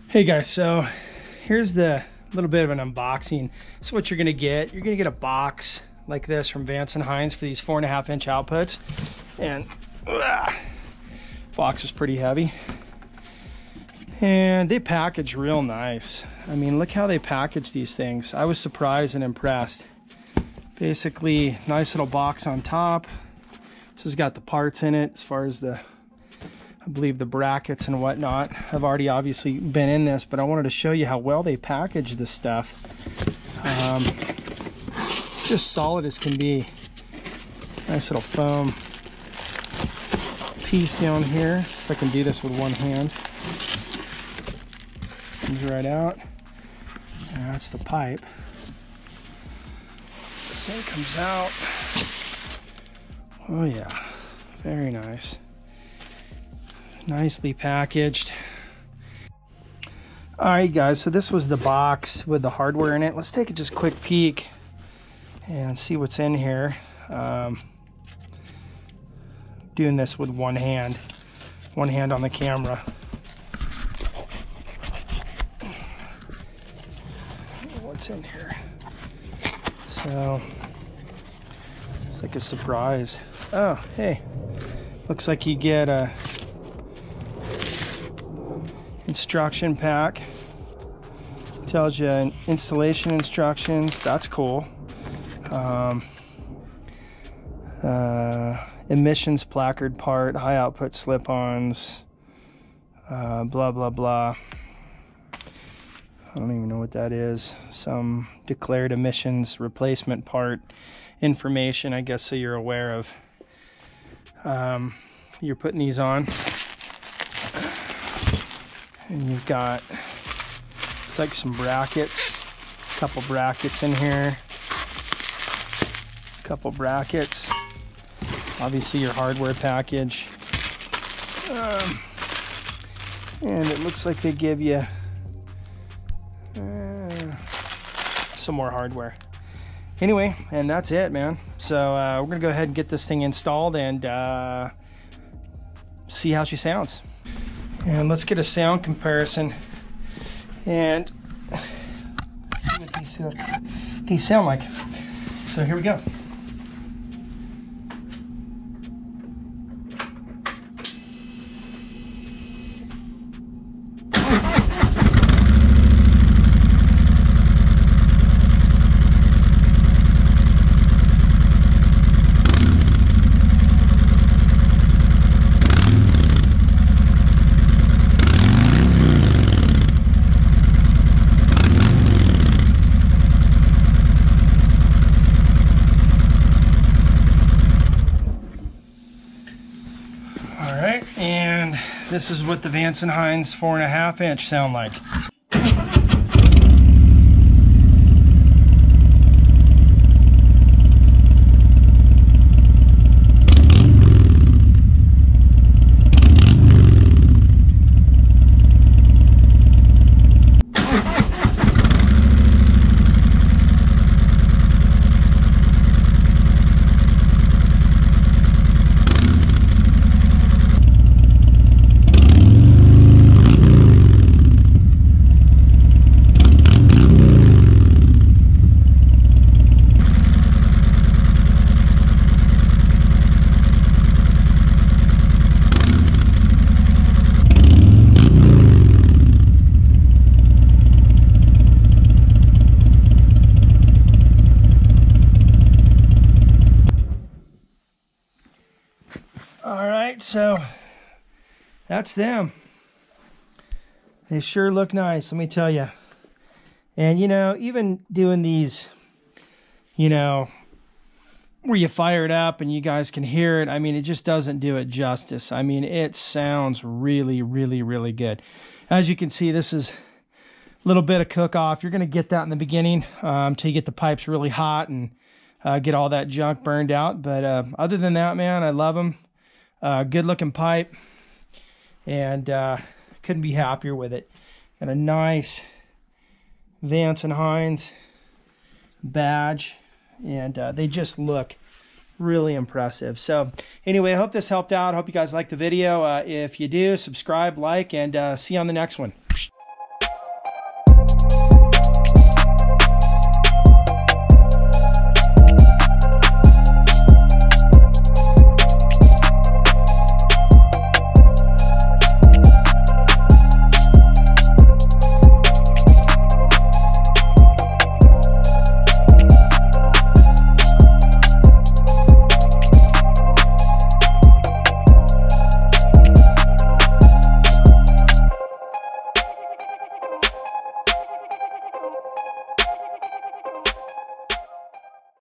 Hey guys, so here's the little bit of an unboxing. So what you're gonna get, a box like this from Vance Hines for these 4.5 inch outputs. And box is pretty heavy. And they package real nice. I mean, look how they package these things. I was surprised and impressed. Basically, nice little box on top. This has got the parts in it as far as I believe the brackets and whatnot. I've already obviously been in this, but I wanted to show you how well they package this stuff. Just solid as can be. Nice little foam piece down here. See if I can do this with one hand. Comes right out. And that's the pipe. This thing comes out. Oh yeah, very nice. Nicely packaged. All right guys, so this was the box with the hardware in it. Let's take a just quick peek and see what's in here. Doing this with one hand on the camera. What's in here? So it's like a surprise. Oh, hey, looks like you get a instruction pack. Tells you installation instructions. That's cool. Emissions placard part, high output slip-ons, blah blah blah. I don't even know what that is. Some declared emissions replacement part information, I guess, so you're aware of. You're putting these on. And you've got, looks like some brackets, a couple brackets in here, a couple brackets, obviously your hardware package, and it looks like they give you some more hardware. Anyway, and that's it, man. So we're gonna go ahead and get this thing installed and see how she sounds. And let's get a sound comparison and see what these sound like. So here we go. And this is what the Vance Hines 4.5 inch sound like. So that's them. They sure look nice, let me tell you. And you know, even doing these, you know, where you fire it up and you guys can hear it, I mean, it just doesn't do it justice. I mean, it sounds really, really, really good. As you can see, this is a little bit of cook off. You're going to get that in the beginning until you get the pipes really hot and get all that junk burned out. But other than that, man, I love them. Good looking pipe, and couldn't be happier with it. And a nice Vance and Hines badge, and they just look really impressive. So anyway, I hope this helped out. I hope you guys liked the video. If you do, subscribe, like, and see you on the next one.